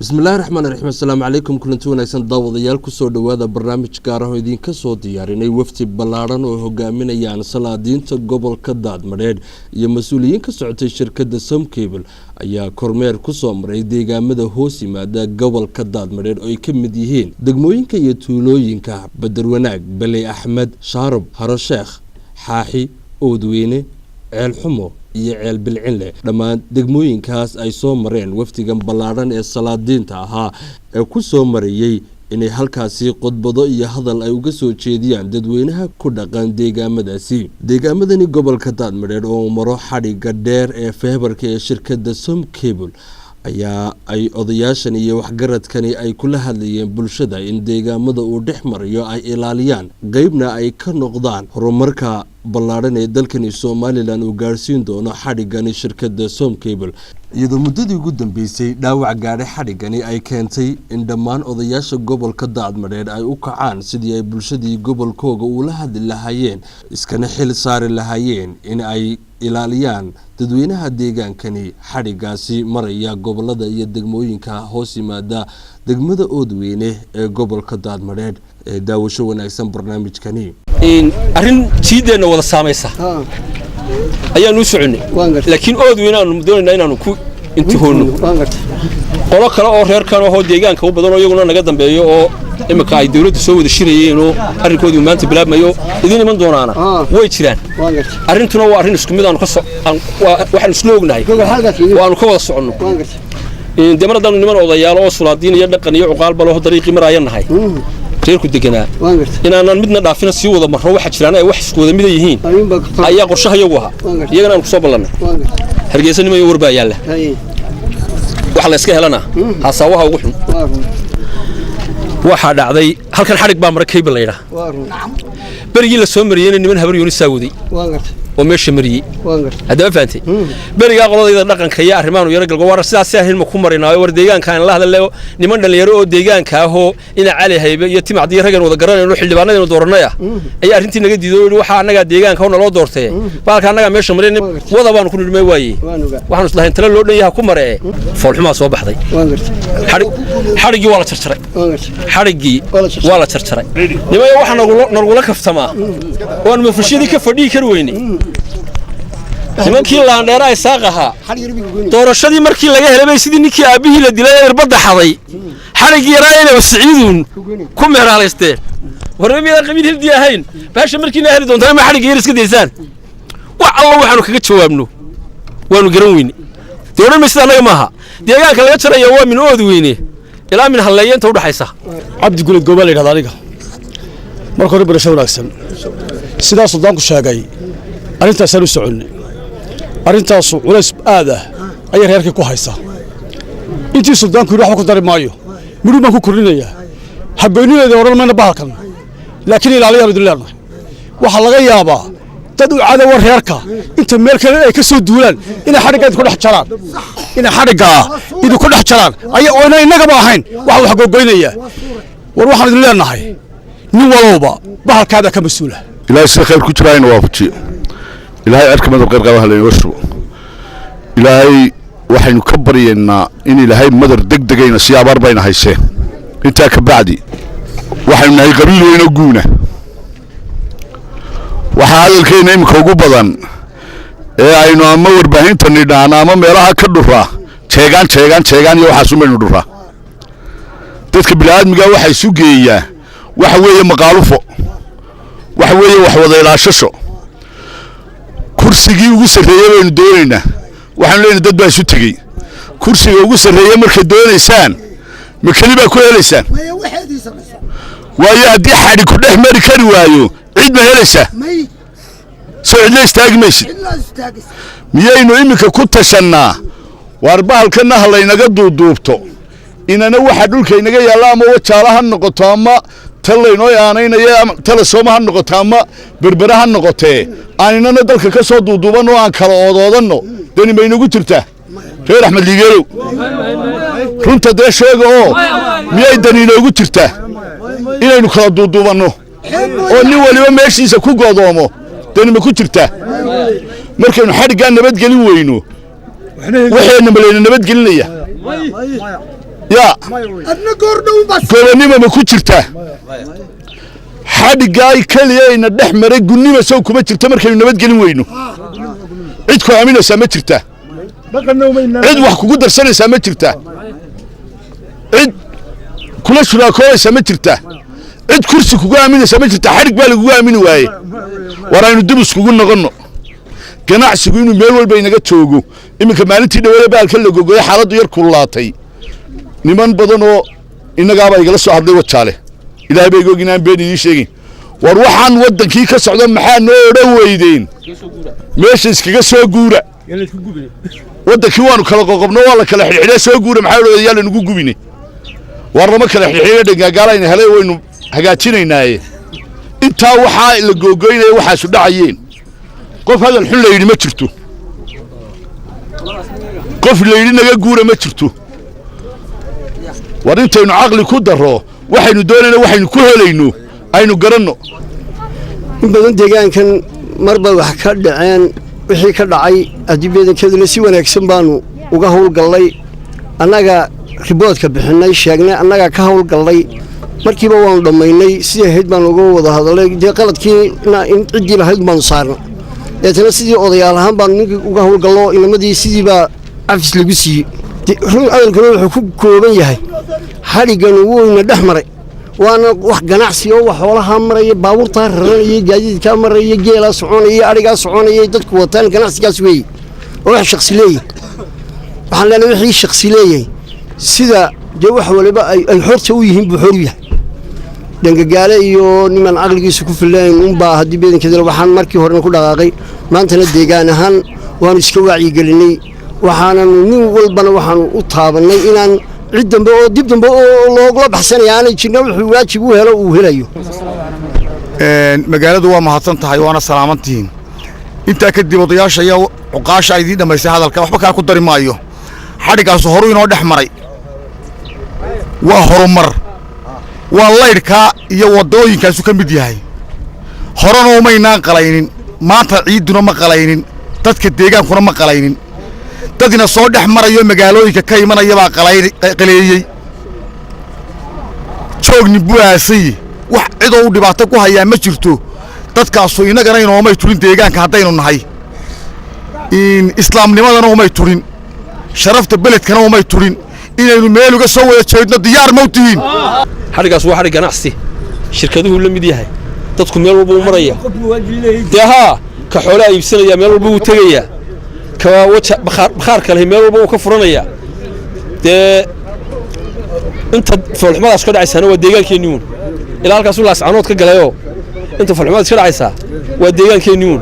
بسم الله الرحمن الرحيم السلام عليكم كلنتو wanaagsan daawadayaal ku soo dhawaada barnaamij gaar ah oo idin ka soo diyaarinay wafti ballaaran oo hogaaminayaan salaadiinta gobolka Daadmareed iyo mas'uuliyiin ka socotay shirkadda Som Cable ayaa kormeer ku soo maray deegaamada hoos yimaada gobolka Daadmareed oo ay ka mid yihiin degmooyinka iyo tuulooyinka Badar Wanaag Balay Axmed Shaarab Haro Sheekh Xaaxi Oodweyne Ceel Xumo iyo ceel bilcinle dhamaan degmooyinkaas ay soo mareen waftigan ballaaran ee salaadiinta ahaa ee ku soo marayay inay halkaasi qodbado iyo hadal ay uga soo jeediyaan dadweynaha ku dhaqan deegaamadaasi deegaamadani gobolka Daadmareed oo maro xadhiga dheer ee feebarka ee shirkadda Som Cable ayaa ay odayaashan iyo waxgaradkani ay kula hadlayeen bulshada in deegaamada uu dhex marayo ay ilaaliyaan qaybna ay ka noqdaan horumarka ballaaran ee dalkani Soomaaliland uu gaarsiin doono xadhigani shirkadda Som Cable iyadoo muddadii ugu dambeysay dhaawac gaadhay xadhigani ay keentay in dhammaan odayaasha gobolka Daadmareed ay u kacaan sidii ay bulshadii gobolkooga ula hadli lahaayeen iskana xil saari lahaayeen in ay ilaaliyaan dadweynaha deegaankani xadhigaasi maraya gobolada iyo degmooyinka hoos yimaada degmada Oodweyne ee gobolka Daadmareed ee daawasho wanaagsan barnaamijkani arrin jiideena wada saamaysa ayaan u soconay laakiin Oodweyne aanu doonayna inaanu ku intihoono qolo kale oo reerkan oo deegaanka u badan oo iyaguna naga dambeeyo oo imika ay dawladdu soo wada shirayeen oo arrinkoodu maanta bilaabmayo idin iman doonaana way jiraan arrintuna waa arrin isku mid aanu ka waxaan isla ognahay waanu ka wada soconno deemaradaanu niman odayaal oo sulaadiin iyo dhaqan iyo cuqaal balo dariiqi marayanahay reerku deganaa inaan midna dhaafina si wada marro waxa jiraan ay wax isku wada mid yihiin ayaa qorshaha iyagu ahaa iyagana aan ku soo ballanay hargeysa niman iyo warba yaalla waxa la iska helana haasawaha ugu xun waxa dhacday halkan xarig baa maray cable la yiraahdo berigii la soo mariyay niman habar yooni saawuday oo meesha mariyay hadaba faantay beriga qoladayda dhaqanka iyo arrimaanu yara galgo war sidaas ah hilma ku marinaayo war deegaanka aan la hadlayo niman dhalinyaro oo deegaanka ah oo ina cali haybe iyo timacdi ragan wada garanayno xildhibaanadina dooranaya ay arrintii naga diiday waxa anaga deegaanka oo naloo doortay baalka anaga meesha marin wada baan ku nidmay waayay waxaan islahayn tala loo dhan yahay ku maree foolxuma soo baxday xarigii waa la jarjaray xarigii waa la jarjaray nimayo waxa nagula kaftamaa oo aan mafashadii ka fadhii kar weynay nimankii laandheera ay saaqaha doorashadii markii laga helay sidii ninkii aabihii la dilay irbada xaday xarigii raayna wasiidun ku meeraaleysteen warmiyada qabiil hildii ahayn baasha markii la heli doontaa ma xarigii iska deysaan wax alla waxaanu kaga jawaabno waanu garan weyne dowladda misda anaga maaha deegaanka laga jarayo waa min Oodweyne ilaa min halleeyanta u dhaxaysa cabdi gulad gobol ila aniga marka hore barasho wanaagsan sidaas oo danku sheegay arintaas aanu soconay arintaas culays aad ah ay reerkii ku haysa intii suldaanku wax ku dari maayo miduu ma ku korinaya habeenideeda oran ma bahalkan laakiin ilaaliya abdullaah waxa laga yaabaa dad u cadaw reerka inta meel kale ay ka soo duulaan ina xariga ku dhex jaraan ina xariga idinku dhex jaraan ay oo inaga ma ahayn wax gogoynaya war waxaan idin leenahay nin walba bahalkaada ka masuula ilaahay si khayr ku jiraan waafajiyo ilaahay arka madab qeyb qabaha leeyo washu ilaahay waxaynu ka baryeynaa in ilaahay madar degdegayna si abaar bayna haysee inta ka bacdi waxaynu nahay qabiil weyn oo guuna waxa hadalkeena imika ugu badan ee aynu ama warbaahinta nidhaan ama meelaha ka dhura jeegaan iyo waxa sumaynu dhura dadka bilaadmiga waxay sugeeyaa waxa weeye maqaalufo waxa weeye wax wada ilaashasho kursigii ugu sareeyay baynu doonaynaa waxaan leenahay dad baa isu tagay kursiga ugu sareeyay markay doonaysaan ma kaliba ku helaysaan waayo haddii xadhi ku dhex mari kari waayo cid ma helaysaa soo cidla istaagi maysid miyaynu iminka ku tashannaa waar bahalkana halaynaga duuduubto inana waxa dhulka inaga yaalla ama wajaala ha noqoto ama talaynoo yaanaynaya tala Soomaha noqoto ama berbera ha noqotee aanina dalka ka soo duuduuban oo aan kala oodoodanno dani ma inagu jirtaa reer Axmed Ligeelow runta dee sheego oo miyay dani inagu jirtaa inaynu kala duuduubanno oo nin waliba meeshiisa ku godoomo dani ma ku jirtaa markaynu xadhiga nabad gelin weyno waxayna nabad gelinaya يا قولني ما كنترته حد جاي كليه إن الدحمر يقولني ما سووا كم ترتمر كانوا نبت قلنا وينه عيدكم أمينة سامترته عيد وحكوا قدر سنة سامترته عيد كل شراكة سامترته عيد كرسي كوجا أمينة سامترته حرق بالك كوجا أمينة واي وراين الدبس كوجنا غنوا كنا عسقينه ميل بين جت شوجو إما كمان تيجي ولا بالك اللي جوجو حالة ير كلاتي نمان بدنو إن جابا يجلس واحد ليه وتشاله إذا بيجو جنان بيني يشيء وروحان ودن كي كسرهم محن رويدين ماشي كي كسر جورة ودن كيوانو كلا قبنا والله كلا حين سوى جورة محاولة يلا نقول جبيني ورا ما كلا حين دقا قالين هلا وينو حاجاتنا هنا أنت وحا اللي جوجين وحا سدعين قف هذا الحل اللي ما شرته قف اللي نجا جورة ما شرته وأنت إنه عقل كدره وحين دولنا وحين كهلينه أينو قرنه بدن ديجان كان مربى وحكاد عين وحي كدعي أديبيدن كذا لسي ونكسب بانو وجهول قلي أنا جا رباط كبحنا شجنا أنا جا كهول قلي مركب وان ضميني سيه هيد بانو جو وده هذا لي دي قلت كي إن عدي لهيد بان صارنا يتنسي أضيالهم بان وجهول قلوا إن مدي سيدي با عفس لجسي هو القانون الحكومة كوبية هاي حالي قانون الأحمر وأنا واحد جناعسي أو حولها مرة باور طار رأي جديد كامرة يجيلا صعونية أرجع صعونية تدك وطن جناعسي جاسوي واحد شخص ليه وحنا نروح شخص ليه سيدا جو حول بقى الحر سويهم بحرية دنق قال يو نمن عقل يسكون في الليل نبا هدي بين كذا وحنا مركي هرنا كل دقائق ما أنت نديجان هن وأنا سكوا يقولني وحنا نقول بنا وحنا أطابنا إلى عدم بقى دبدم بقى الله بحسن يعني كنا الحوارات يبوه هلا وهلايو. مقالة هو مهتم تحيوانا سلامتين. أنت أكيد بضياش يا وقاش عيدين لما يصير هذا الكلام حبك أكون دري مايو. حرق الصهرين ودح مري. وهرمر. والله إركا يودوي كاسو كم بديهاي. هرنا وما ينقلين ما تعيدنا ما قلين تذكر ديجان كنا ما قلين. تدينا صوت أحمر يوم مقالوي كي من يبقى قليلي شوق نبواسي وعدوا دبعتك وهي مشرتو تذكروا إن جرين وما يتولين تيجان كهتين النهاي إن إسلام لماذا وما يتولين شرفت البلد كانوا وما يتولين إن الميلو جسوا يشهدنا ديار موتين حرق أسوا حرق نعسي شركته اللي مديها تدخل ميل ربو مريا ده كحولا يبصر يا ميل ربو تجيا كوجه بخار كله ميل ربو كفرنيا ده أنت في الحماة أشكال عيسى وديجان كينيون إلى هالكاسول الأسعانات كجلايو أنت في الحماة أشكال عيسى وديجان كينيون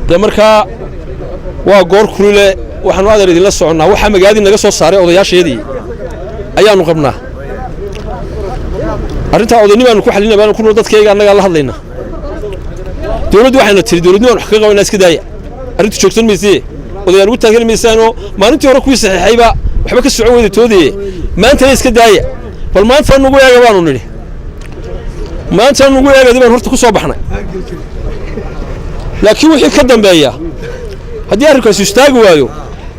ده مركا وجور كله وحنا هذا اللي لسه وحنا قاعدين نقص الصاري وضياش يدي أيام نقبنا أرنتها أودني ما نكون حلينا بأن نكون ضد كيجا أنا الله هذينا دولد واحد نتري دولدنا ونحققه والناس كده أرنت شوكتون ميسي وده نقول تاجر ميسانو ما أنت وراك كويس حيبة وحبك السعودي تودي ما أنت ليس كده فالما أنت نقول يا جماعة نقول ما أنت نقول يا جماعة هرتكوا صباحنا لكن وحي كدم بيا هدي أركض يستاجوا أيوه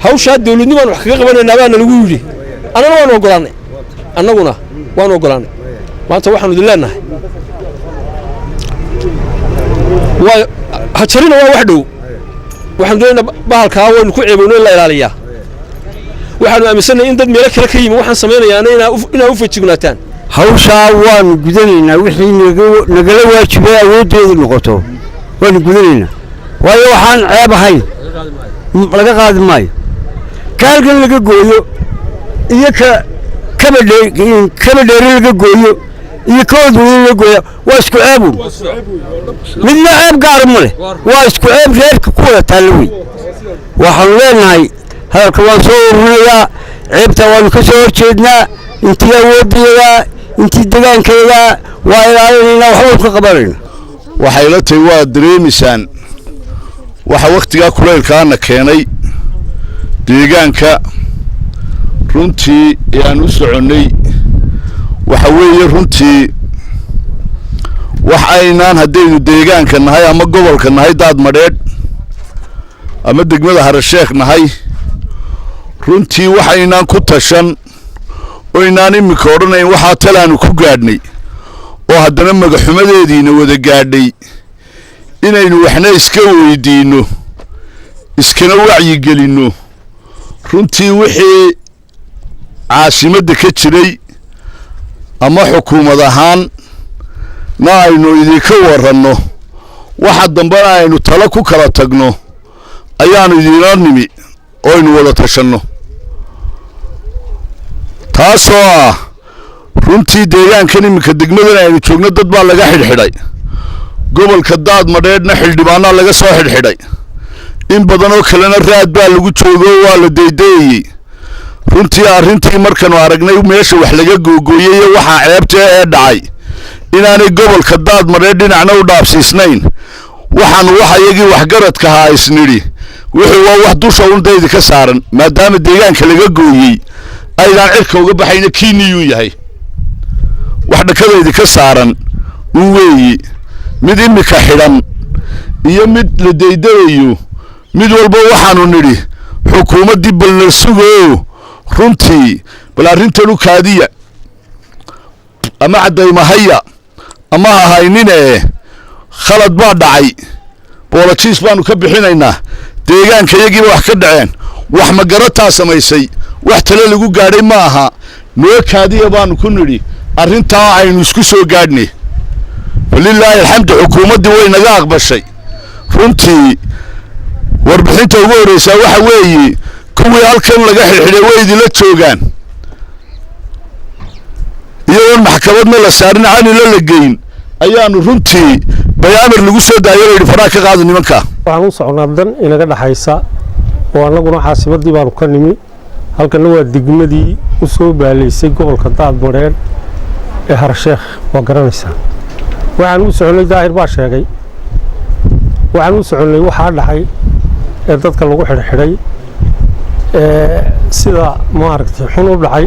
هوش هاد دولدنا ما نحققه وأنا نبأنا نقولي أنا ما نقولاني أنا قلنا وأنا قلنا ما أنت واحد ندلنا وهتشرينا واحده وحنا دلنا بهالكاوي نكون عيبونا إلا إلالية وحنا أمسنا إن ضد ملك ركيم وحنا سمينا يعني إنا وفيت جناتان هوشا وان جدنا وحي نقلوا وشبه ودي النقطة وان جدنا ويوحنا عيب هاي لقى قادم ماي كان لقى جويو إياك كبدير لقى جويو يكود ويقول واسكو عيبو من عيب قارمله واسكو عيب غيرك كولا تلوي وحلينا هاي كمان صورنا عيبته ونكسر شدنا انت يا وديا انت دقان كذا وإلى وحوش قبرنا وحيلتي ودريمسان وحوقتها كل كان كيني دقانك runtii ayaan u soconay waxa weeye runtii wax aynaan hadaynu deegaanka nahay ama gobolka nahay daad madheed ama degmada Harasheekh nahay runtii wax aynaan ku tashan oo inaan imika odhanayn waxaa talaanu ku gaadhnay oo haddana magaxumadeediina wada gaadhay inaynu waxna iska weydiinno iskana wacyigelinno runtii wixii caasimadda ka jiray ama xukuumad ahaan na aynu idinka waranno waxa dambana aynu talo ku kala tagno ayaanu idinla nimi oo aynu wada tashanno taasoo ah runtii deegaankan iminka degmadan aynu joogno dad baa laga xidhxidhay gobolka Daadmadheedhna xildhibaanaa laga soo xidhxidhay in badan oo kalena raad baa lagu joogo waa la deedeeyay runtii arrintii markaanu aragnay meesha wax laga googooyay waxa ceebta ee dhacay inaanay gobolka Daadmadheedh dhinacna u dhaafsiisnayn waxaan waxayagii waxgaradka ahaa isnidhi wixii waa wax dusha un daydi ka saaran maadaama deegaanka laga gooyay aydan cirka uga baxayna kiiniyuu yahay wax dhakadaydi ka saaran uu weeyi mid imika xidhan iyo mid la deedayo mid walba waxaanu nidhi xukuumaddii balna sugo runtii bal arrintanu kaadiya ama cadaymahaya ama ahaynine khalad baa dhacay boolajiis baanu ka bixinaynaa deegaanka iyagiiba wax ka dhaceen wax magarataa samaysay wax tale lagu gaadhay ma aha noo kaadiya baanu ku nidhi arrintaa aynu isku soo gaadhnay walilaahi alxamdu xukuumaddii way naga aqbashay runtii warbixinta ugu horreysaa waxa weeye kuwii halkan laga xidhxidhay way idinla joogaan iyadoon maxkamadna la saarin canila la geyn ayaanu runtii bayaamir lagu soo daayo layidhi faraha ka qaado nimanka waxaan u socnaa dan inaga dhaxaysa oo annaguna caasimaddii baanu ka nimi halkanna waa degmadii u soo baalaysay gobolka Daadmadheedh ee Harsheekh waa garanaysaa waxaan u soconay daahir baa sheegay waxaan u soconay waxa dhacay ee dadka lagu xidhxidhay sida maaragtay xun u dhacay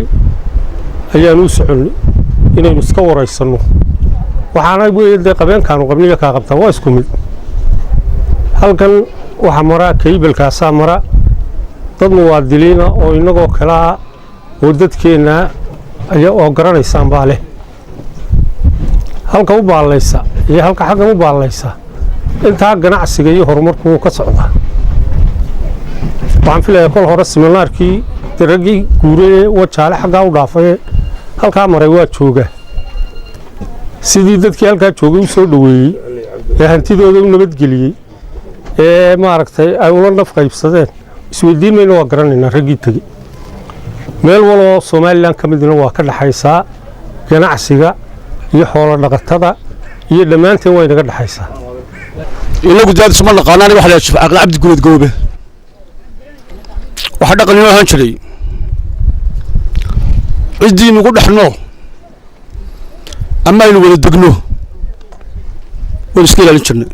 ayaan u soconay inaynu iska wareysano waxaana weeyday qabeenkaanu qabniga ka qabtaa waa isku mid halkan waxa mara kaybalkaasa mara dad muwaadiliina oo inagoo kala oo dadkeena ayaa oo garanaysaan baa leh halka u baalaysa iyo halka xagga u baalaysa inta ganacsiga iyo horumarku ka socda waxaan filayaa kol hore seminaarkii daragii guuree wajaale xagga u dhaafay halka maray waa jooga sidii dadkii halka joogay u soo dhaweeyay ee hantidooda u nabadgeliyay ee maaragtay ay ula naf qaybsadeen isweydiin mayno waa garanaynaa raggii tagay meel waloo Soomaaliland ka midna waa ka dhaxaysaa ganacsiga iyo xoolo dhaqatada iyo dhammaanteen way naga dhaxaysaa inagu daad isma naqaanaan waxa la shafaa aqal abdi gulad goobe waxa dhaqan inoo ahaan jiray cidii nagu dhaxno ama aynu wada degno wada iska ilaalin jirnay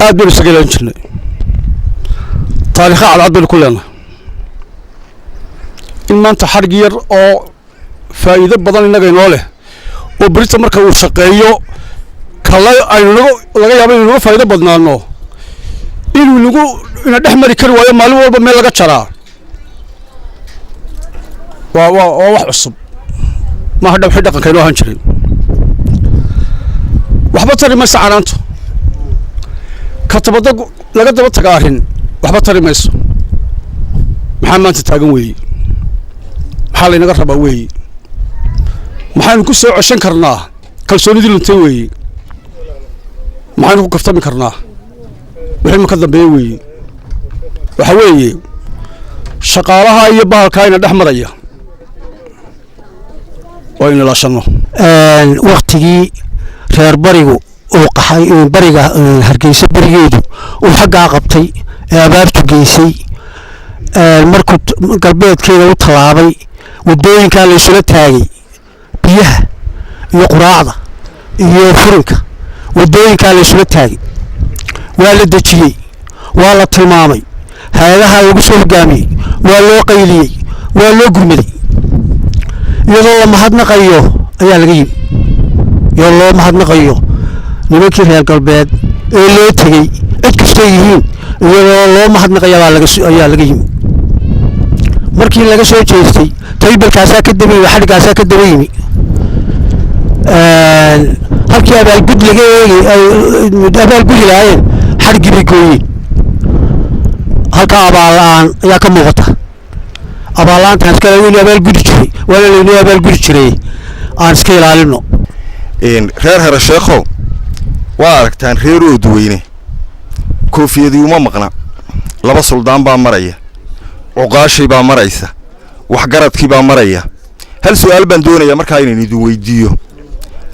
aad baan iska ilaalin jirnay taariikha cad baynu ku leenahay in maanta xadhig yar oo faa'iido badan inaga inoo leh oo berita marka uu shaqeeyo kala aynu laga yaabo inuu faa'iido badnaano inuu ina dhex mari kari waayo maalin walba meel laga jaraa waa wax cusub ma hadda wixii dhaqanka inoo ahaan jiray waxba tari mayso canaanto katabada laga daba taga arrin waxba tari mayso maxaa maanta taagan weeye maxaa laynaga rabaa weeye maxaynu ku soo ceshan karnaa kalsoonidii luntay weeye maxaynu ku kaftami karnaa wixii ma ka dambeeye weeye waxa weeye shaqaalaha iyo bahalkaa ina dhex maraya waa in ilaashano waqtigii reer barigu uu qaxay bariga Hargeysa barigeedu uu xagga qabtay ee abaartu geysay markuu galbeedkeeda u talaabay wadooyinka la isula taagay biyaha iyo quraacda iyo furinka wadooyinka la isula taagay waa la dajiyay waa la tilmaamay hay'adaha ugu soo hogaamiyay waa loo qayliyay waa loo gurmaday iyadoo la mahadnaqayo ayaa laga yimi iyadoo loo mahadnaqayo nimankii reer galbeed ee loo tagay cid kasta yihiin iyadoo loo mahadnaqayo ayaa laga yimi markii laga soo jeestay taybalkaasaa ka dabayay xadhigaasaa ka dabayay halkii abaalgud laga eegay abaalgudi lahaayeen xadhigii bay gooyeen halkaa abaallaan ayaa ka muuqata abaallaantaas kale weli abaalgudi jiray waana laynoo abaalgudi jiray aan iska ilaalino reer Harasheekhow waa aragtaan reer Oodweyne koofiyadii uma maqna laba suldaan baa maraya uqaashi baa maraysa wax garadkii baa maraya hal su'aal baan doonayaa markaa inaan idin weydiiyo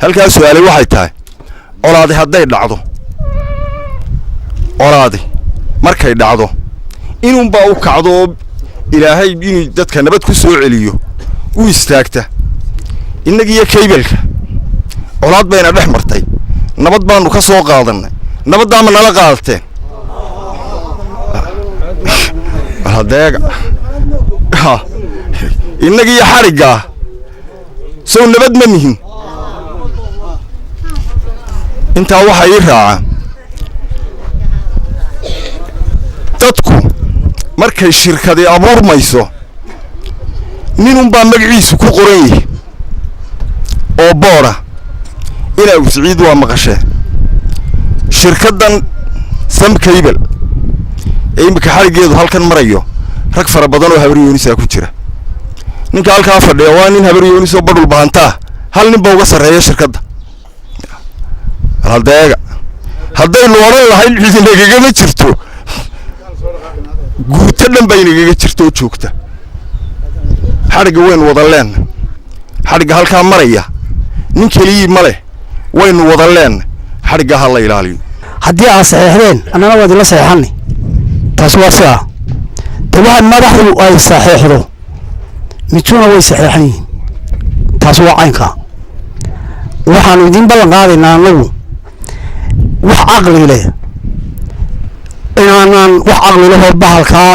halkaas su'aale waxay tahay olaadi hadday dhacdo olaadi markay dhacdo inuu baa u kacdo ilaahay inuu dadka nabad ku soo celiyo u istaagta innagiyo kaybalka olaad bayna dhex martay nabad baanu ka soo qaadanay nabadaama nala qaadateen hadeega innagiyo xarigga soo nabad ma nihin intaa waxa ii raaca dadku markay shirkadi abuurmayso ninun baa magaciisu ku qoran yahay oo boora inaa Siciid waa maqashee shirkadan Samkaybal ee imika xarigeedu halkan marayo rag fara badan oo habaryoonisa ku jira ninka halka fadhiya waa nin habaryooniso badul bahantaa hal nin baa uga sareeya shirkadda hadeega hadday looran lahayn cidinaga ma jirto guuta dhan bay inaga jirto joogta xariga weyn wada leen xariga halka maraya nin kaliya male waynu wada leen xariga hal la ilaaliyo haddii aan saxeexdeen annana waa idin la saxeexanay taas waa sidaa tabahan madaxdu ay saxeexdo miduna way saxeexan yihiin taas waa caynka waxaan idin ballan qaadaynaa anagu wax caqli leh inaanan wax caqli leh oo bahalkaa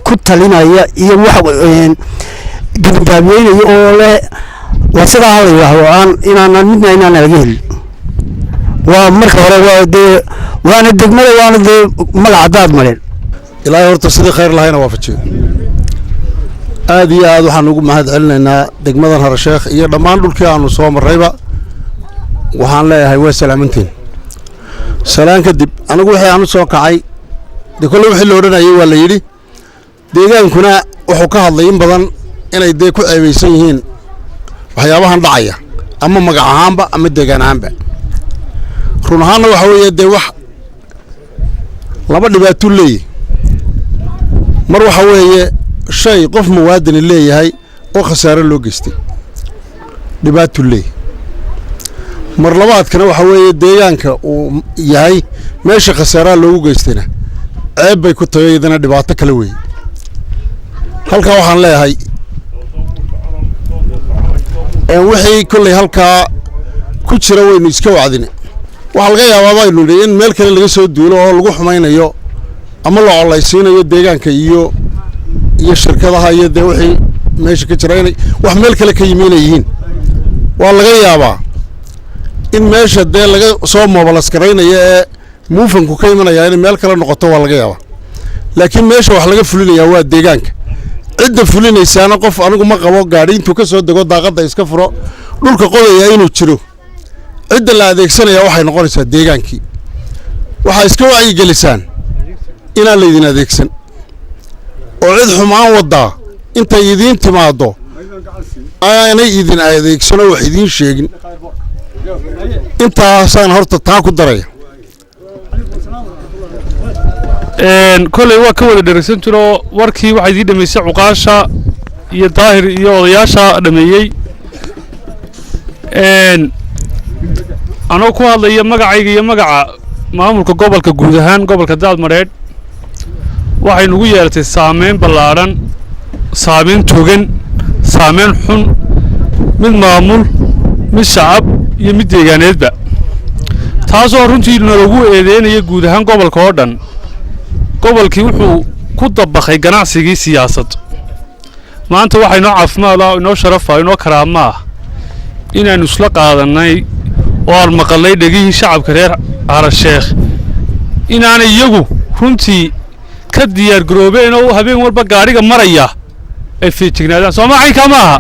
ku talinaya iyo wax gabagabeynayo oo leh waa sidaa la yidhaahdo aan inaanan midna inaan laga helin waa marka hore waa dee waana degmada waana dee magaca daad maleen ilaahay horta sidii khayr lahayna waafajiyo aad iyo aad waxaan ugu mahad celinaynaa degmadan Harasheekh iyo dhammaan dhulkii aanu soo marrayba waxaan leeyahay way salaamantiin salaan kadib anigu wixii aanu soo kacay de kullu wixii loo dhanayay waa la yiri deegaankuna wuxuu ka hadlay in badan inay dee ku ceebeysan yihiin waxyaabahan dhacaya ama magac ahaanba ama deegaan ahaanba run ahaanna waxa weeye dee wax laba dhibaato leeyahay mar waxa weeye shay qof muwaadin leeyahay oo khasaare loo geystay dhibaato leeyahay mar labaadkana waxa weeye deegaanka uu yahay meesha khasaare loogu geystayna ceeb bay ku tahay idana dhibaato kale weey halka waxaan leeyahay wixii kulay halka ku jira waynu iska wacdin waxa laga yaabaa in meel kale laga soo duulo oo lagu xumaynayo ama la colaysiinayo deegaanka iyo shirkadaha iyo wixii meesha ka jira inay wax meel kale ka yimaanayeen waa laga yaabaa in meesha dee laga soo mobalas gareynayo ee muufanku ka imanaya in meel kale noqoto waa laga yaabaa laakiin meesha wax laga fulinayaa waa deegaanka cidda fulinaysaana qof anigu ma qabo gaari intuu ka soo dago daaqada iska furo dhulka qodaya inuu jiro cidda la adeegsanaya waxay noqonaysaa deegaankii waxa iska wacyi gelisaan inaan la idin adeegsan oo cid xumaan wadaa inta idin timaado aanay idin adeegsano wax idin sheegin intaasaan horta taa ku daraya kolay waa ka wada dheregsan jiro warkii waxa idin dhameysay cuqaasha iyo daahir iyo odayaasha dhameeyay anoo ku hadlaya magacayga iyo magaca maamulka gobolka guud ahaan gobolka Daadmareed waxay nagu yeelatay saameyn ballaaran saameyn togan saameyn xun mid maamul mid shacab iyo mid deegaaneedba taasoo runtii lagu eedeynaya guud ahaan gobolka oo dhan gobolkii wuxuu ku dabaqay ganacsigii siyaasad maanta waxay noo caafimaad ah inoo sharaf ah inoo karaama ah inaanu isla qaadanay oo aan maqalay dhagihii shacabka reer Harasheekh inaanay iyagu runtii ka diyaar garoobeen oo habeen walba gaariga maraya ay feejignaadaan Soomaaliya kama aha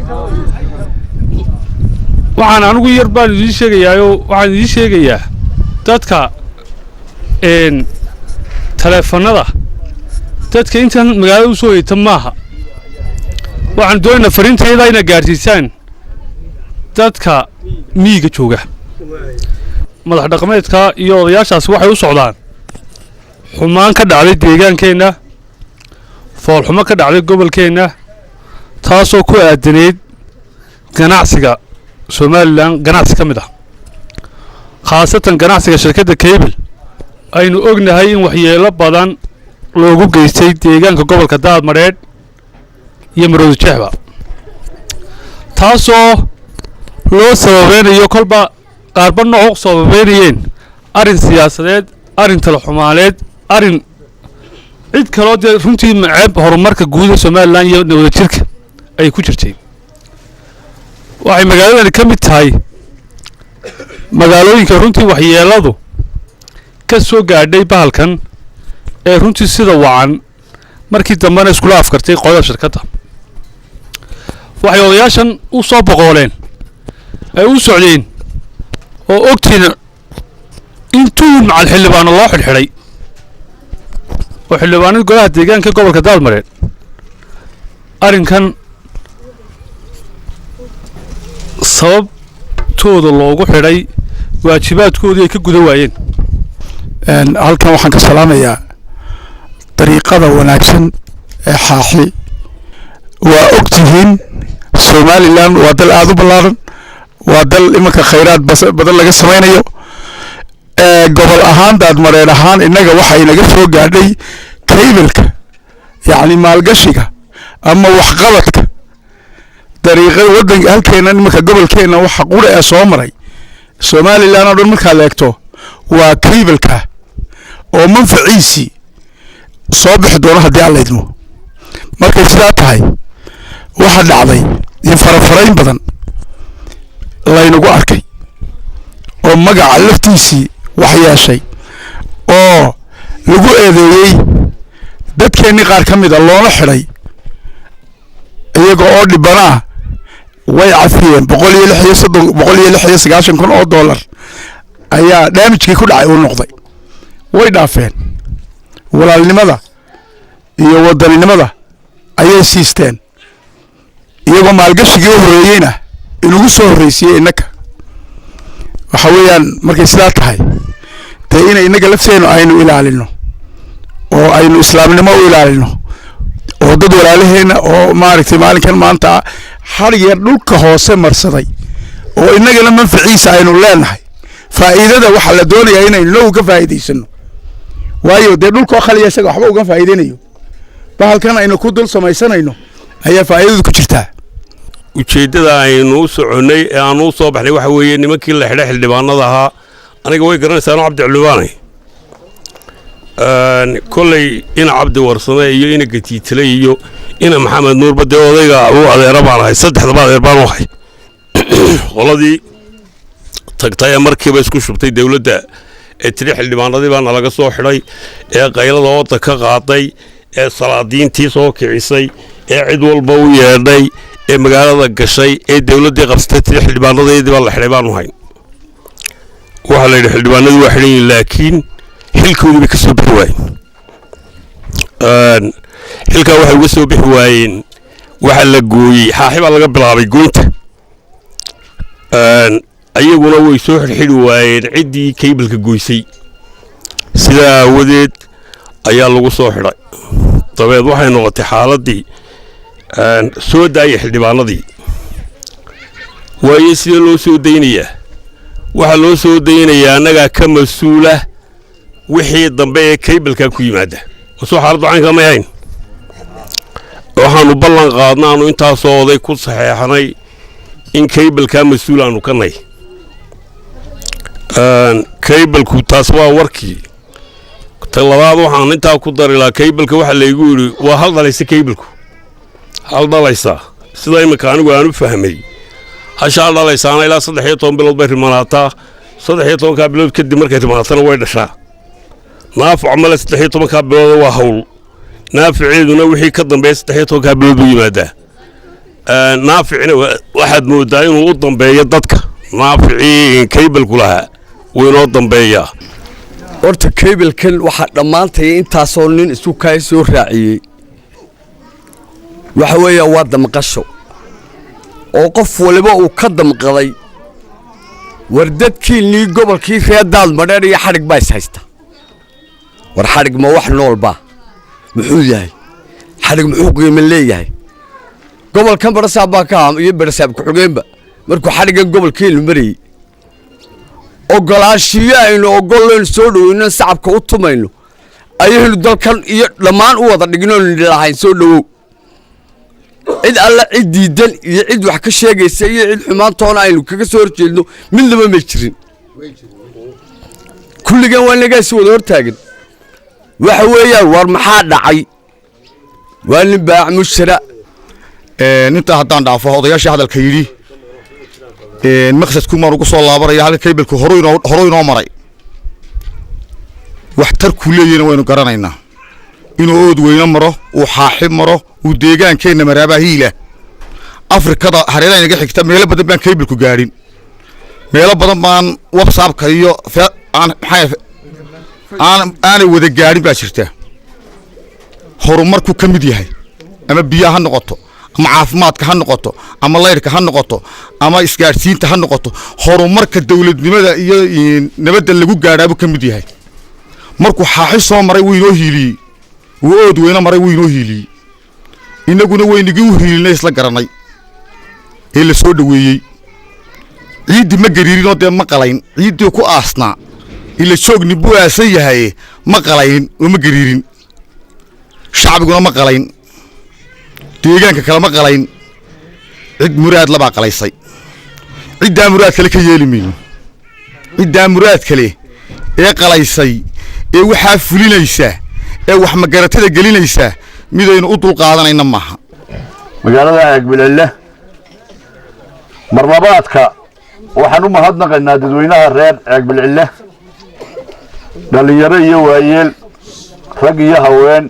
waxaan anigu yar baan idin sheegayaa dadka taleefanada dadka intan magaalada u soo yeetan maaha waxaan doonaynaa fariintayda inay gaarsiisaan dadka miyiga jooga madax dhaqameedka iyo odayaashaas waxay u socdaan xumaan ka dhacday deegaankeenna foolxumo ka dhacday gobolkeenna taasoo ku aadaneyd ganacsiga Somaliland ganacsi ka mid ah khaasatan ganacsiga shirkadda Cable aynu ognahay in waxyeelo badan loogu geystay deegaanka gobolka Daadmareed iyo Maroodi Jeexba taasoo loo sababeynayo kolba qaarba nooc sababeynayeen arin siyaasadeed arin talo xumaaleed arin cid kale oo runtii maceeb horumarka guud ee Somaliland iyo wadajirka ay ku jirtay waxay magaaladani ka mid tahay magaalooyinka runtii waxyeeladu ka soo gaadhay bahalkan ee runtii sida wacan markii dambana iskula afkartay qodobka shirkadda waxay odayaashan u soo boqoleen ay u socdeen oo ogtiin intuu macal xildhibaan loo xidhay oo xildhibaanada golaha deegaanka gobolka Daadmareed arinkan sababtooda loogu xidhay waajibaadkoodii ay ka guda waayeen halkan waxaan ka salaamayaa dariiqada wanaagsan ee xaaxi waa ogtihiin Somaliland waa dal aad u ballaaran waa dal imanka khayraad badan laga samaynayo gobol ahaan Daadmareed ahaan inaga waxa inaga soo gaadhay Cable-ka yacni maalgashiga ama waxqabadka dariiqada wadanka halkeena imanka gobolkeena waxa qura ee soo maray Somaliland oo dhan marka la eegto waa Cable-ka oo manfaciisi soo bixi doono haddii aan la idmo markay sidaa tahay waxa dhacday in farafarayn badan laynagu arkay oo magaca laftiisii wax yeeshay oo lagu eedeeyey dadkeenii qaar ka mid a loona xidhay iyaga oo dhibana way cafiyeen 196 kun oo dollar ayaa damage-kii ku dhacay uu noqday way dhaafeen walaalnimada iyo wadaninimada ayay siisteen iyagoo maalgashigii u horeeyeyna inugu soo horeysiyey innaka waxa weeyaan markay sidaa tahay dee inay innaga lafteenu aynu ilaalino oo aynu islaamnimo u ilaalino oo dad walaalaheenna oo maaragtay maalinkan maanta har yar dhulka hoose marsaday oo innagana manfaciisa aynu leenahay faa'iidada waxa la doonayaa inaynu loo ka faa'iidaysano waayo dee dhulka khaliya isaga waxba uga faa'iideynayo bahalkan aynu ku dul samaysanayno ayaa faa'iidadu ku jirtaa ujeedada aynu soconay ee aanu soo baxnay waxa weeye nimankii la xidhay xildhibaanada ahaa aniga way garanaysaa Cabdi Culubaanay kolley ina Cabdi Warsame iyo ina Gatiitale iyo ina Maxamed Nuur Bade odayga uu adeera baan ahay saddexdaba adeer baan u ahay qoladii tagtay markiiba isku shubtay dawladda ee tiri xildhibaanadii baa laga soo xidhay ee qaylada wadda ka qaaday ee salaadiintii soo kicisay ee cid walba u yeedhay ee magaalada gashay ee dawladda qabsatay tiri xildhibaanadeedii baa la xidhay baan u hayn waxa la yidhi xildhibaanadu waa xidhan laakiin xilkoodii bay ka soo bixi waayeen xilkaa waxay uga soo bixi waayeen waxa la gooyey xaaxi baa laga bilaabay goynta ayaguna way soo xidhxidhi waayeen ciddii Cable-ka goysay sidaa aawadeed ayaa lagu soo xidhay dabeed waxay noqotay xaaladii soo daayay xildhibaanadii waayo sidee loo soo daynayaa waxa loo soo daynayaa annagaa ka mas-uula wixii dambe ee Cable-ka ku yimaada soo xaaladdu caynka ma ahayn waxaanu ballan qaadnay aanu intaasoo oday ku saxeexnay in Cable-ka mas-uul aanu ka nahay Cable-ku taas waa warkii talabaad waxaan intaa ku dari lahaa Cable-ka waxa la igu yiri waa hal dhalaysa Cable-ku hal dhalaysa sida imika anigu aanu fahmay hasha dhalaysaana ilaa 13 bilood bay rimanaataa 13 bilood kadib markay rimaatana way dhashaa naafu amal 13 bilood waa hawl naaficeeduna wixii ka dambeeya 13 bilood buu yimaadaa naaficina waxaad moodaa inuu u dambeeyo dadka naaficii kaybalku lahaa wuu inoo dambeeyaa horta kaybalkan waxaa dhammaantay intaasoo nin isu kaay soo raaciyey waxa weeyaan waa damqasho oo qof waliba uu ka damqaday war dadkiinnii gobolkii reer Daadmadheer iyo xadhig baa is haysta war xadhig ma wax noolba muxuu yahay xadhig muxuu qiimo leeyahay gobolkan barasaab baa ka iyo barasaab ku xigeenba markuu xadhigan gobolkeenu mariyay ogolaashiyo aynu ogoleen soo dhaweyno shacabka u tumayno ayaynu dalkan iyo dhammaan u wada dhigno lahayn soo dhawow cid alla cid diidan iyo cid wax ka sheegaysa iyo cid xumaantoona aynu kaga soo horjeedno midnaba ma jirin kulligan waa naga soo wada hortaagan waxa weeyaan war maxaa dhacay waa nin baac mushara inta haddaan dhaafo odayaashii hadalka yidhi maqsadku maan ugu soo laabanaya halka kaybalku hore inoo maray waxtarku leeyahayna waynu garanaynaa inuu ood weyne maro uu xaaxib maro uu deegaankeenna maraabaa hiila afrikada hareeraha inaga xigta meelo badan baan kaybalku gaadhin meelo badan baan whatsappka iyo aanay wada gaadhin baa jirta horumarku ka mid yahay ama biyaha ha noqoto ama caafimaadka ha noqoto ama layrka ha noqoto ama isgaarsiinta ha noqoto horumarka dawladnimada iyo nabadda lagu gaadhaabuu ka mid yahay markuu xaaxi soo maray wuu inoo hiiliyey wuu ood weyne maray wuu inoo hiiliyey innaguna weynigii u hiilinay isla garanay ee la soo dhoweeyey ciiddii ma gariirinoo dee ma qalayn ciiddii ku aasnaa ila joogni buu aasan yahay ma qalayn oo ma gariirin shacbiguna ma qalayn deegaanka kale ma qalayn cid muraad labaa qalaysay ciddaa muraad kale ka yeeli mayno ciddaa muraad kale ee qalaysay ee waxaa fulinaysa ee wax magaratada gelinaysa midaynu u dulqaadanayna maaha magaalada Ceegbilelle marlabaadka waxaan u mahadnaqaynaa dadweynaha reer Ceegbilelle dhalinyaro iyo waayeel rag iyo haween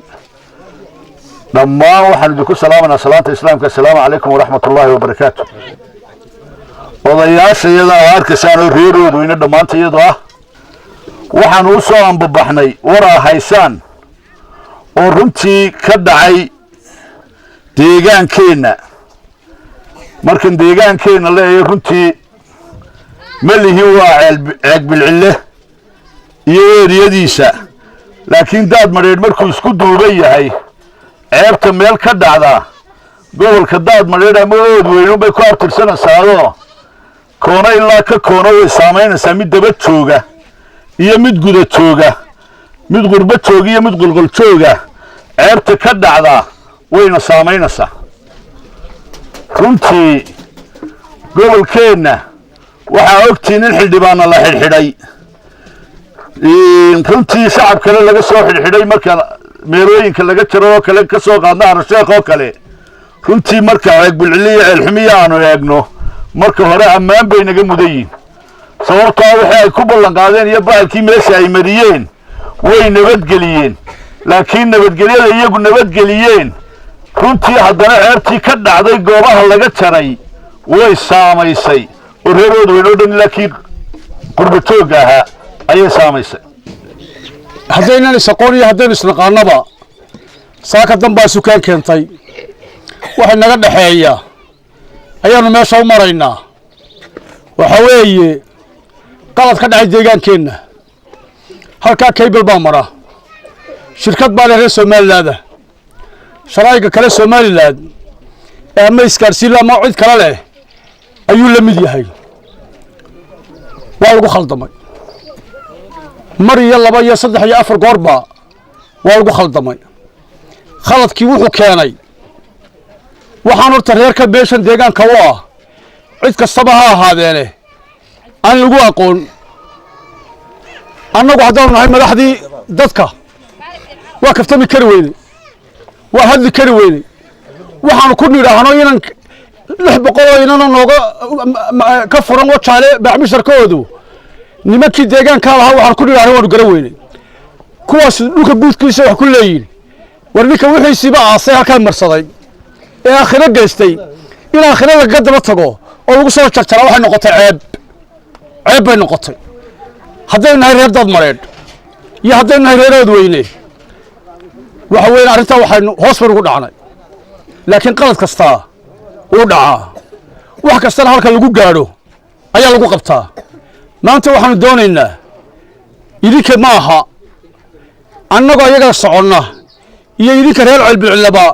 dhammaan waxaan idinku salaamanaa salaanta islaamka assalaamu calaykum waraxmatullaahi wabarakaatu odayaasha iyada arkaysaan oo reeroodu ina dhammaanta iyadoo ah waxaan u soo ambabaxnay waraa haysaan oo runtii ka dhacay deegaankeenna markan deegaankeenna leeyahay runtii malihi waa Ceegbilelle iyo eeriyadiisa laakiin Daadmadheer markuu isku duuban yahay ceebta meel ka dhacda gobolka Daadmadheer ama ood weynu bay ku abtirsanaysaa koona ilaa ka koona way saameynaysaa mid daba jooga iyo mid guda jooga mid qurba jooga iyo mid qulqul jooga ceebta ka dhacda wayna saameynaysaa runtii gobolkeenna waxaa ogtiin in xildhibaana la xidhxidhay runtii shacab kale laga soo xidhxidhay marka meelooyinka laga jaro oo kale ka soo qaadna Arasheekh oo kale runtii marka Ceegbilelle iyo Ceelxumiya aanu eegno marka hore ammaan bay naga mudan yihiin sababtoo waxa ay ku ballan qaadeen iyo baalkii meesha ay mariyeen way nabadgeliyeen laakiin nabadgelyada iyagu nabadgeliyeen runtii haddana ceebtii ka dhacday goobaha laga jaray way saamaysay oo reeroodu weynoo dhan laakiin qurba joogga ahaa ayay saamaysay haddaynan isaqoon iyo haddaynu isnaqaanaba saaka danbaa sukaan keentay waxa naga dhaxeeya ayaanu meesha u maraynaa waxa weeye qalad ka dhacay deegaankeenna halkaa kaybal baa mara shirkad baa leh reer Somaliland sharaa'iga kale Somaliland ee ama isgaarsiin ama cid kale leh ayuu la mid yahay waa lagu khaldamay mar iyo laba iyo saddex iyo afar goorba waa lagu khaldamay khaladkii wuxuu keenay waxaan horta reerka beeshan deegaanka u ah cid kastaba ha ahaadeene aan lagu aqoon annagu haddaanu nahay madaxdii dadka waa kaftami kari weyne waa hadli kari weyne waxaanu ku nidhaahno inan 600 oo inana nooga ka furan wajaale baaxmisharkoodu nimankii deegaanka lahaa waxaan ku nidhaahno waanu garan weyne kuwaas dhulka guudkiisa wax ku leeyihiin warninka wixiisiiba aasay halkaan marsaday ee aakhiro geystay in aakhiro lagaga daba tago oo lagu soo jarjara waxay noqotay ceeb bay noqotay haddaynu nahay reer Daadmareed iyo haddaynu nahay reer Oodweyne waxa weyn arrinta waxaynu hoos baan ugu dhacnay laakiin qalad kasta uu dhacaa wax kastana halka lagu gaadho ayaa lagu qabtaa maanta waxaanu doonaynaa idinka ma aha annagoo iyaga soconna iyo idinka reer Celbilcilaba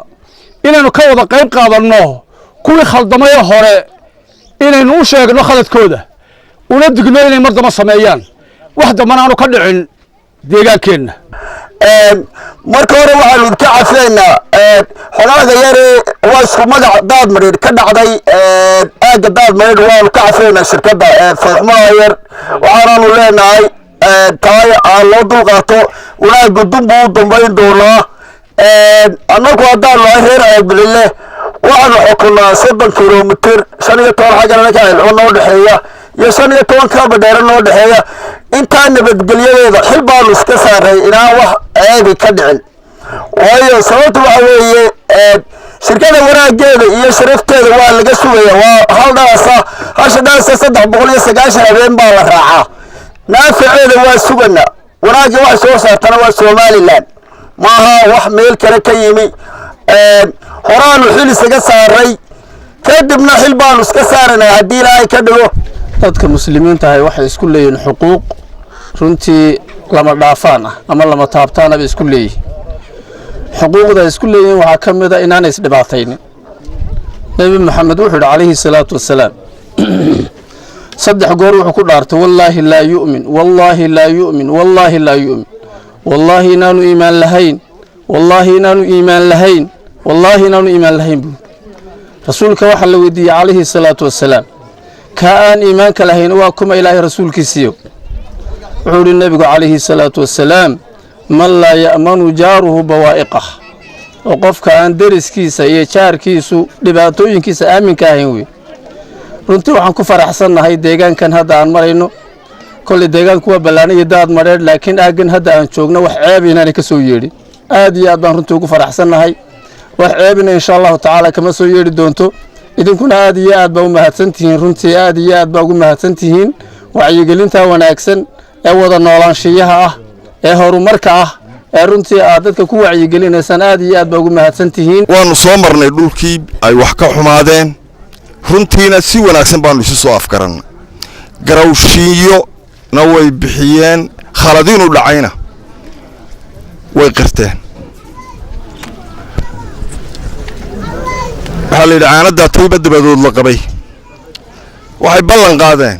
inaynu ka wada qayb qaadanno kuwii khaldamay hore inaynu u sheegno khaladkooda una digno inay mar dama sameeyaan wax dambana aanu ka dhicin deegaankeenna marka hore waxaanu ka cafiyeynaa xogaaga yare waa isku magac Daadmareed ka dhacday aaga Daadmareed waanu ka cafiyeynaa shirkadda Faxmaa yar waxaanu leenahay taay aan loo dulqaato wanaaga dumbu u dambayn doonaa annagu haddaan nahay reer Ceelbilile waxaanu xukunaa 30 kilomitir 15 xagana ka noo dhexeeya iyo 15 kaaba dheer noo dhexeeya inta nabadgelyadeeda xil baan iska saaray inaan wax ceebi ka dhicin waayo sababtu waxa weeye shirkada wanaageeda iyo sharafteeda waa laga sugaya waa hal dhaasa 390 habeen baa la raacaa naaficeeda waa sugana wanaaga wax soo saartana waa Somaliland maaha wax meel kale ka yimi horaanu xil isaga saaray kadibna xil baan iska saaranaa hadii ilaahay ka dhigo dadka muslimiinta ah waxay isku leeyihiin xuquuq runtii lama dhaafaan ah ama lama taabtaan ah isku leeyihiin xuquuqda isku leeyihiin waxa kamid ah inaan is dhibaataynin nabi maxamed wuxuu calayhi salaatu wasalaam saddex goor wuxuu ku dhaartay wallahi la yu'min wallahi la yu'min wallahi la yu'min wallahi inaanu iimaan lahayn wallahi inaanu iimaan lahayn wallahi inaanu iimaan lahayn rasuulka waxa la weydiiyay calayhi salaatu wasalaam كان إيمانك لهين وكما إلهي رسولك سيو وحول النبي عليه الصلاة والسلام من لا يأمن جاره بوائقه وقف كان درس كيسا يشار كيسو لباتوين كيسا آمن كاهنوي runtii waxaan ku faraxsanahay deegaankan hadda aan marayno kulli deegaanku waa balaanay Daadmareed laakiin aagan hadda aan joogno wax ceeb inaan ka soo yeedhin aad iyo aad baan runtii ugu faraxsanahay wax ceebina insha Allah taala kama soo yeedhi doonto idinkuna aad iyo aad baa u mahadsantihiin runtii aad iyo aad baa ugu mahadsantihiin wacyigelinta wanaagsan ee wada noolaanshiyaha ah ee horumarka ah ee runtii aad dadka ku wacyigelinaysan aad iyo aad baa ugu mahadsantihiin waanu soo marnay dhulkii ay wax ka xumaadeen runtiina si wanaagsan baanu isu soo afgaran garawshiyo na way bixiyeen khaladin u dhacayna way qirteen waxaa caanada tayba dabadood la qabay waxay ballan qaadeen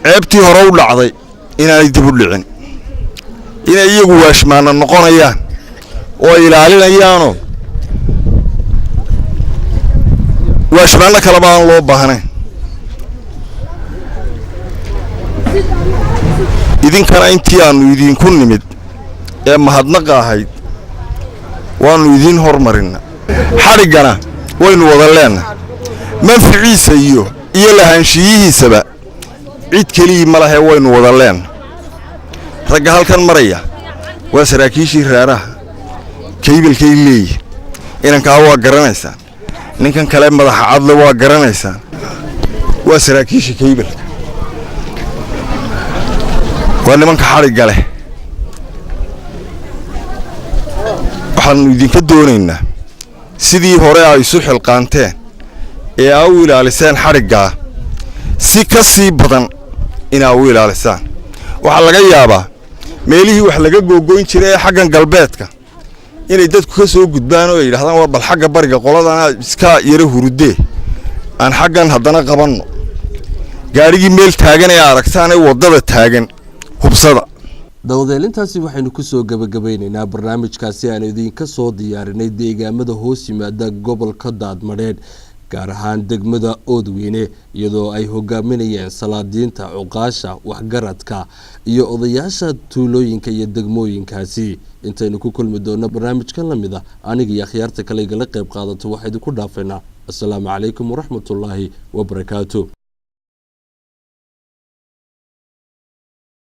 ceebtii hore u dhacday inay dib u dhicin inay iyagu waashmaana noqonayaan oo ilaalinayaano waashmaana kala baan loo baahnay idinkana intii aanu idinku nimid ee mahadnaqa ahayd waanu idin hormarina xarigana waynu wada leenahay manficiisa iyo lahaanshiyihiisaba cid kaliya ma lahayn waynu wada leenahay ragga halkan maraya waa saraakiishii reeraha kaybilkay leeyihiin inankaa waa garanaysaa ninkan kale madaxa cadle waa garanaysaa waa saraakiishii kaybilka waa nimanka xarigga leh waxaanu idinka doonaynaa sidii hore ay isu xilqaanteen ee ay u ilaaliseen xarigga si ka sii badan inay u ilaalisaan waxa laga yaabaa meelihii wax laga googoyn jiray xaggan galbeedka inay dadku ka soo gudbaan oo yiraahdaan war bal xagga bariga qoladana iska yara hurudee aan xaggan haddana qabanno gaarigii meel taagan ee aragtaan ee wadada taagan hubsada dawdeelintaasi waxaynu ku soo gabagabeynaynaa barnaamijkaasi aan idinka soo diyaarinay deegaamada hoos yimaada gobolka Daadmareed gaar ahaan degmada Oodweyne iyadoo ay hogaaminayeen salaadiinta cuqaasha waxgaradka iyo odayaasha tuulooyinka iyo degmooyinkaasi intaynu ku kulmi doono barnaamijkan lamida aniga iyo akhyaarta kale igala qayb qaadato waxaan idinku dhaafeynaa assalaamu calaykum waraxmatullaahi wabarakaatuh